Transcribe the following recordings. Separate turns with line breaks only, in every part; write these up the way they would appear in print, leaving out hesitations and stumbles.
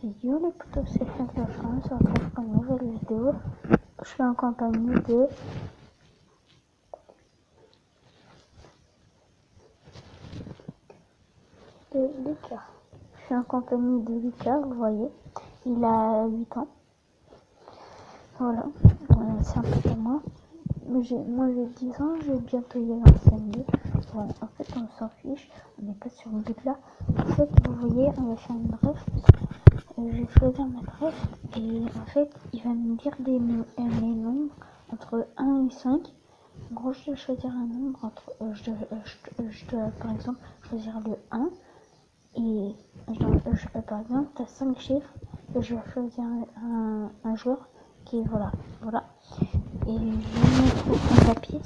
Yo les potos, c'est Franck de France, on se retrouve pour une nouvelle vidéo. Je suis en compagnie de Lucas. Je suis en compagnie de Lucas, vous voyez. Il a 8 ans. Voilà, c'est un peu comme moi. Moi j'ai 10 ans, je vais bientôt y aller en CM2. Bon, en fait on s'en fiche, on n'est pas sur le but là. En fait vous voyez, on va faire une bref. Je vais choisir ma bref et en fait il va me dire des nombres entre 1 et 5. En gros je dois choisir un nombre entre, je dois par exemple choisir le 1 et par exemple tu as 5 chiffres et je vais choisir un joueur qui voilà. Et je vais mettre un papier.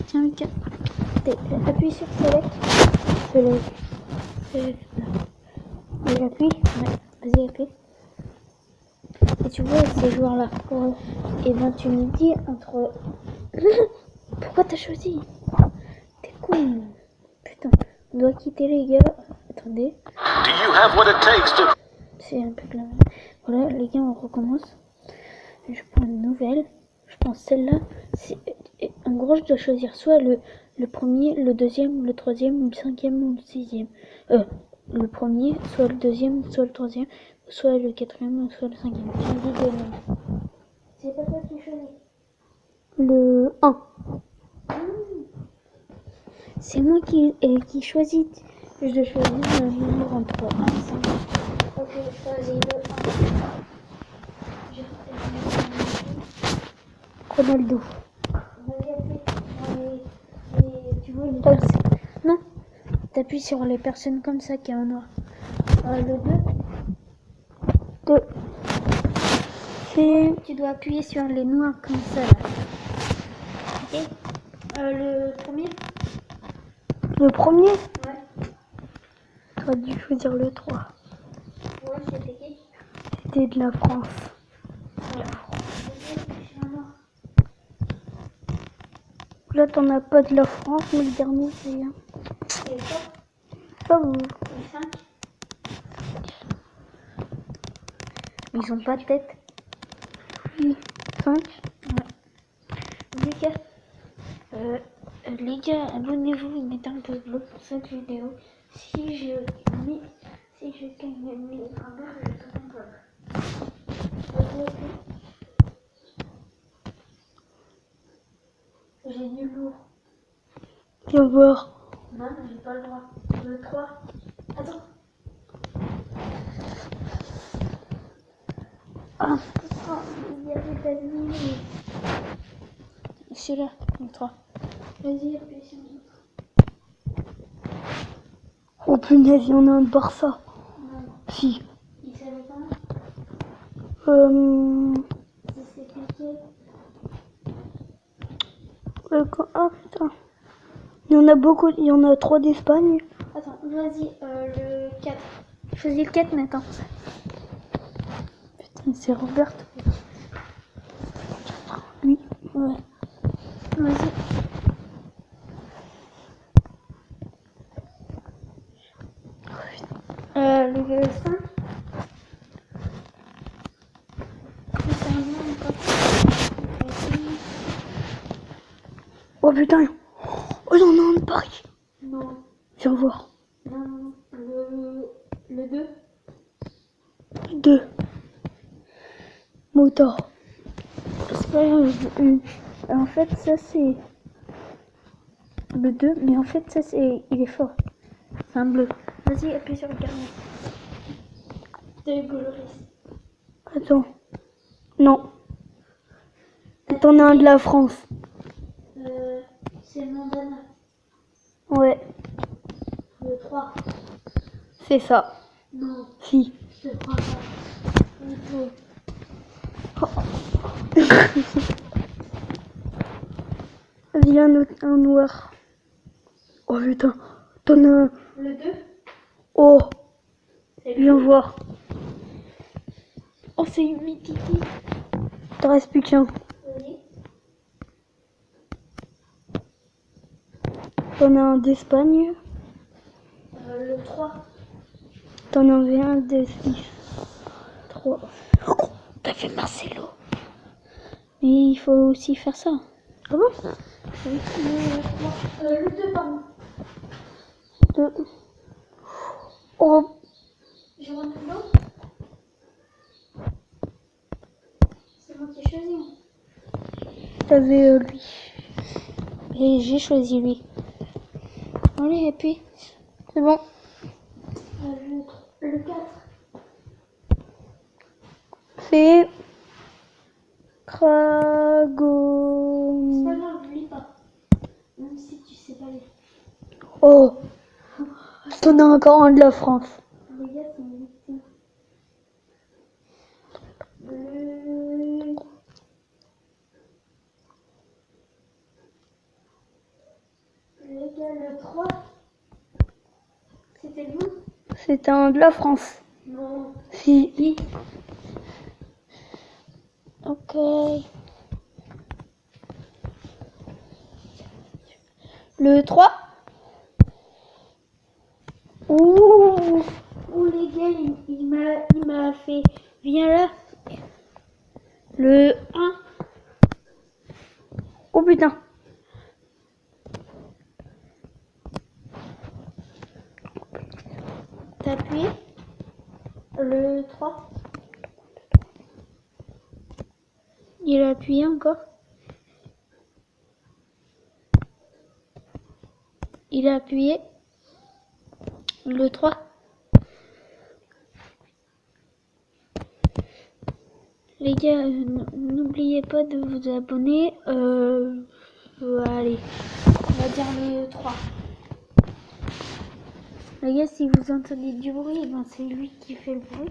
Tiens Lucas, appuie sur Select. Et j'appuie. Ouais, vas-y appuie. Et tu vois ces joueurs là. Et ben tu me dis entre. Pourquoi t'as choisi? T'es con. Putain, on doit quitter les gars. Attendez.
Do you have what it takes to...
C'est un peu que là. Voilà les gars, on recommence. Je prends une nouvelle. Je pense celle-là. En gros, je dois choisir soit le premier, le deuxième, le troisième, le cinquième ou le sixième. Le premier, soit le deuxième, soit le troisième, soit le quatrième, soit le cinquième. Tu me dis des noms. C'est pas toi qui choisis. Le 1. C'est moi qui choisis. Je dois choisir un nombre entre 1 et 5. Ok, choisis le 1. Ronaldo. Tu vois les personnes. Non, t'appuies sur les personnes comme ça qui est en noir. Le 2. Tu dois appuyer sur les noirs comme ça là. Ok. Le premier. Le premier? Ouais. Tu as dû choisir le 3. Ouais, c'était qui? C'était de la France. Ouais. Là, t'en as pas de la France, mais le dernier, c'est rien. Et quoi? Pas vous. Les 5. Ils ont pas de tête. Oui. 5. Ouais. Lucas. Les gars, abonnez-vous et mettez un pouce bleu pour cette vidéo. Si je gagne 1000 abonnés, je te donne. J'ai du lourd. Viens voir. Non, j'ai pas le droit. Le 3. Attends. Ah, il y avait pas de mille. Celui-là, le 3. Vas-y, appuie sur le 3. Oh punaise, il y en a un de Barça. Non. Si. Il savait comment? C'est cliqué. Ah putain. Il y en a beaucoup, il y en a 3 d'Espagne. Attends, vas-y, le 4. Choisis le 4 maintenant. Putain, c'est Roberto. Oui, ouais. Vas-y. Le 5. Oh putain. Oh, il y en a un de Paris. Non. Viens voir. Non. Le 2. 2. Motor. C'est pas grave. En fait, ça c'est le 2, mais en fait, ça c'est. Il est fort. C'est un bleu. Vas-y, appuie sur le carnet. De Goloris. Attends. Non. T'en as un de la France. C'est Mandana. Ouais. Le 3. C'est ça. Non. Si. Je te prends pas. Vas-y, un noir. Oh putain. T'en as un. Le 2. Oh. Viens voir. Oh, c'est une mythique. T'en reste plus qu'un. Oui. T'en as un d'Espagne. Le 3. T'en avais un de Suisse. 3. Oh, t'as fait Marcelo. Mais il faut aussi faire ça. Ah bon? Oui. Le 2, pardon. 2. Oh. J'ai Ronaldo. C'est moi qui ai choisi. T'avais lui. Et j'ai choisi lui. Allez, et puis, c'est bon. Le 4. C'est Krago. C'est pas grave, n'oublie pas. Même si tu sais pas lire. Oh, t'en as encore un de la France. Les gars, c'est une victime. Les gars, le 3. C'était le bon? C'était un de la France. Non. Si. Ok. Le 3. Ouh, les gars, il m'a fait. Viens là. Le 1. Oh putain. T'as appuyé? Le 3. Il a appuyé encore. Il a appuyé. Le 3. Les gars, n'oubliez pas de vous abonner. Allez, on va dire le 3. Les gars, si vous entendez du bruit, ben c'est lui qui fait le bruit.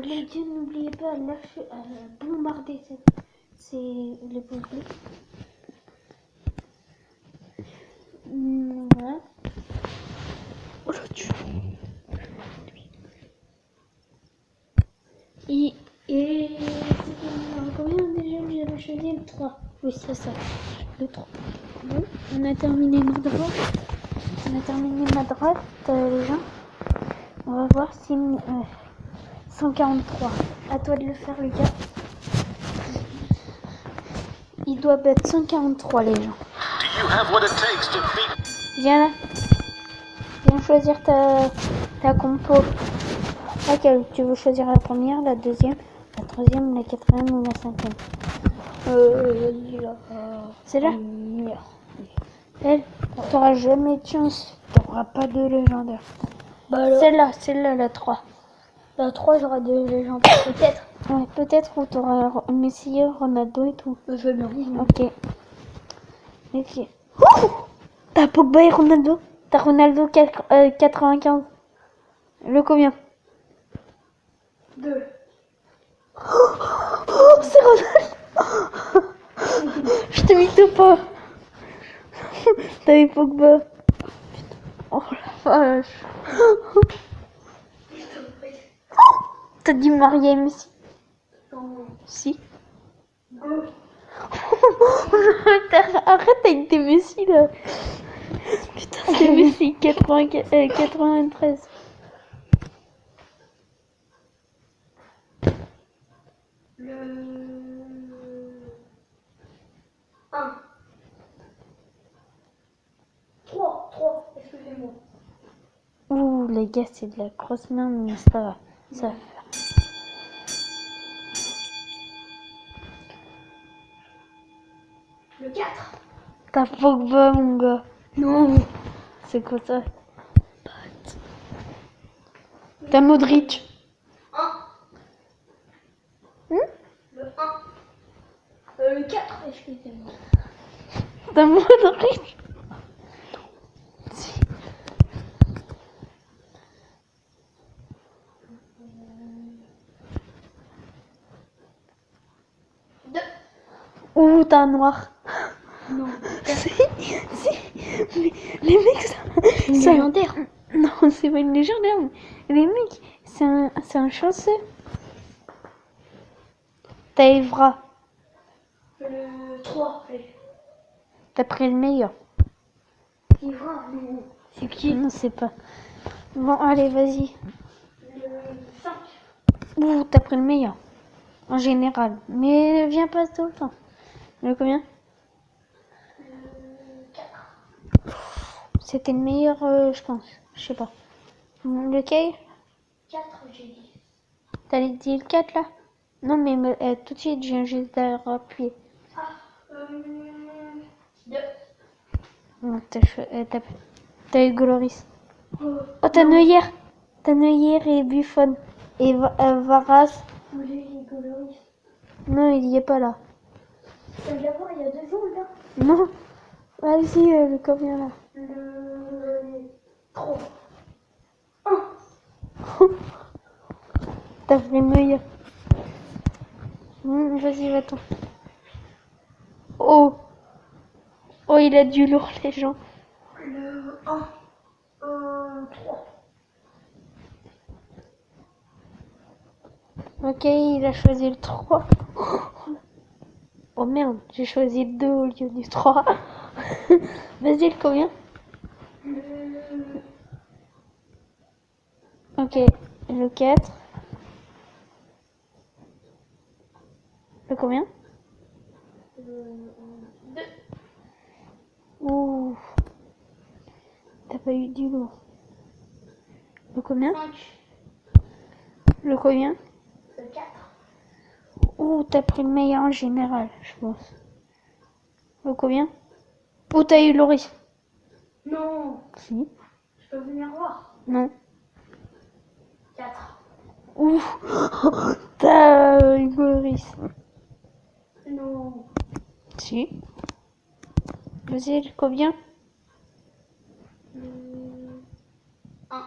Les gars, n'oubliez pas de lâcher, bombarder les pompiers. Voilà. Oh là, tu... Et c'était combien déjà que j'avais choisi? Le 3. Oui, c'est ça. Le 3. Bon, on a terminé ma draft. Les gens. On va voir si... 143. À toi de le faire, les gars. Il doit battre 143, les gens.
Do you have what it takes to beat?
Viens là. Viens choisir ta compo. Laquelle tu veux choisir, la première, la deuxième, la troisième, la quatrième ou la cinquième? C'est là. Elle, t'auras jamais de chance. T'auras pas de légendaire. Bah, celle-là, la 3. La 3, j'aurai de légendaire. Peut-être. Ouais, peut-être où t'auras Messi, Ronaldo et tout. Je veux bien. Ok. Oh, t'as Pogba et Ronaldo. T'as Ronaldo 95. Le combien? 2. Oh, c'est Ronaldo. Je te mytho pas. T'avais Pogba. Oh la vache. T'as dit Maria et Messi? Non. Si. Arrête avec tes Messi là. Putain, c'est Messi 93. Le 1. 3, excusez-moi. Ouh, les gars, c'est de la grosse main, mais c'est pas grave. Ça va faire. Le 4. T'as Pogba, mon gars. Non. C'est quoi ça? T'as Modric. 1. Le 1. Le 4, excusez-moi. T'as Modric. Si. Ouh, t'as un noir. Non. Si. Mais les mecs, ça... Une légendaire. Non, c'est pas une légendaire. Mais les mecs, c'est un chanceux. T'as Evra. Le 3. T'as pris le meilleur. Evra, non. C'est qui? Non, c'est pas. Bon, allez, vas-y.
Le 5.
Ouh, t'as pris le meilleur. En général. Mais viens pas tout le temps. Le combien?
Le 4.
C'était le meilleur, je pense. Je sais pas. Lequel?
4, j'ai dit.
T'allais dire le 4 là? Non, mais tout de suite, je viens juste d'appuyer.
Ah, 2.
Non, t'as eu Gloris. Oh, t'as Neuer. T'as Neuer et Buffon. Et Varas.
J'ai dit Goloris.
Non, il y est pas là.
Je viens de l'avoir il y a 2 jours, là.
Non. Vas-y, le combien là?
Le 3.
T'as pris Neuer. Vas-y, va-t'en. Oh. Oh, il a du lourd, les gens.
Le 1. 3.
Ok, il a choisi le 3. Oh merde, j'ai choisi le 2 au lieu du 3. Vas-y, le combien? Ok, le 4. Le combien?
2.
Ouh. T'as pas eu du lourd. Le combien?
5.
Le combien?
Le 4.
Ouh, t'as pris le meilleur en général, je pense. Le combien? Ouh, t'as eu Loris.
Non,
Si.
je peux venir voir.
Non.
4.
Ouh. T'as eu Loris.
Non.
Si. Vas-y, le combien?
1.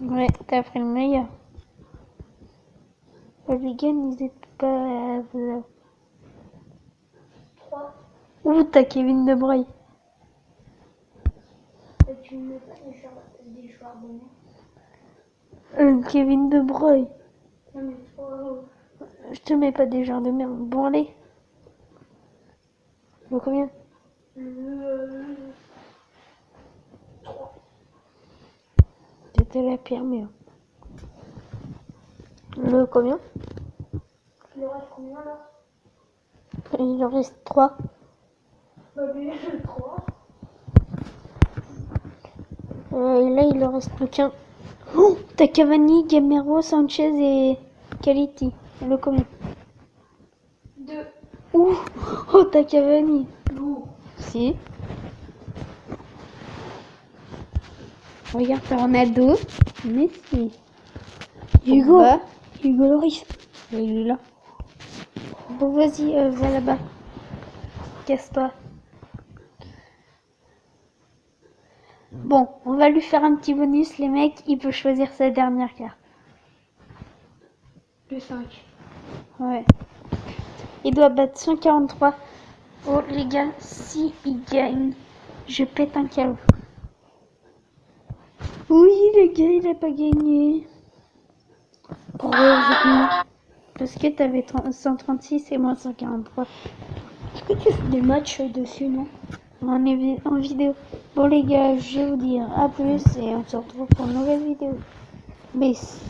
Ouais, t'as pris le meilleur. Les gars, n'hésite pas à...
3.
Ouh, t'as Kevin De Bruyne.
Et tu me mets pas des joueurs de merde.
Kevin De Bruyne.
Non, mais 3.
Je te mets pas des genres de merde. Bon, allez. Le combien?
Le 3.
C'était la pire merde. Le combien?
Il en reste combien là?
Il en reste 3.
Bah, lui, le 3.
Et là, il en reste plus qu'un. Oh, t'as Cavani, Gamero, Sanchez et Quality. Le combien?
2.
Ouh, oh, t'as Cavani.
Lourd.
Si. Regarde, t'as Ronaldo. Messi. Hugo.
Bah.
Hugo Loris. Il est là. Bon, vas-y, va là-bas. Casse-toi. Bon, on va lui faire un petit bonus, les mecs. Il peut choisir sa dernière carte.
Le 5.
Ouais. Il doit battre 143. Oh, les gars, si il gagne, je pète un câble. Oui, les gars, il a pas gagné. Heureusement. Parce que t'avais 136 et moi 143.
Est-ce que tu fais des matchs dessus, non?
On est en vidéo. Bon, les gars, je vais vous dire à plus et on se retrouve pour une nouvelle vidéo. Bis.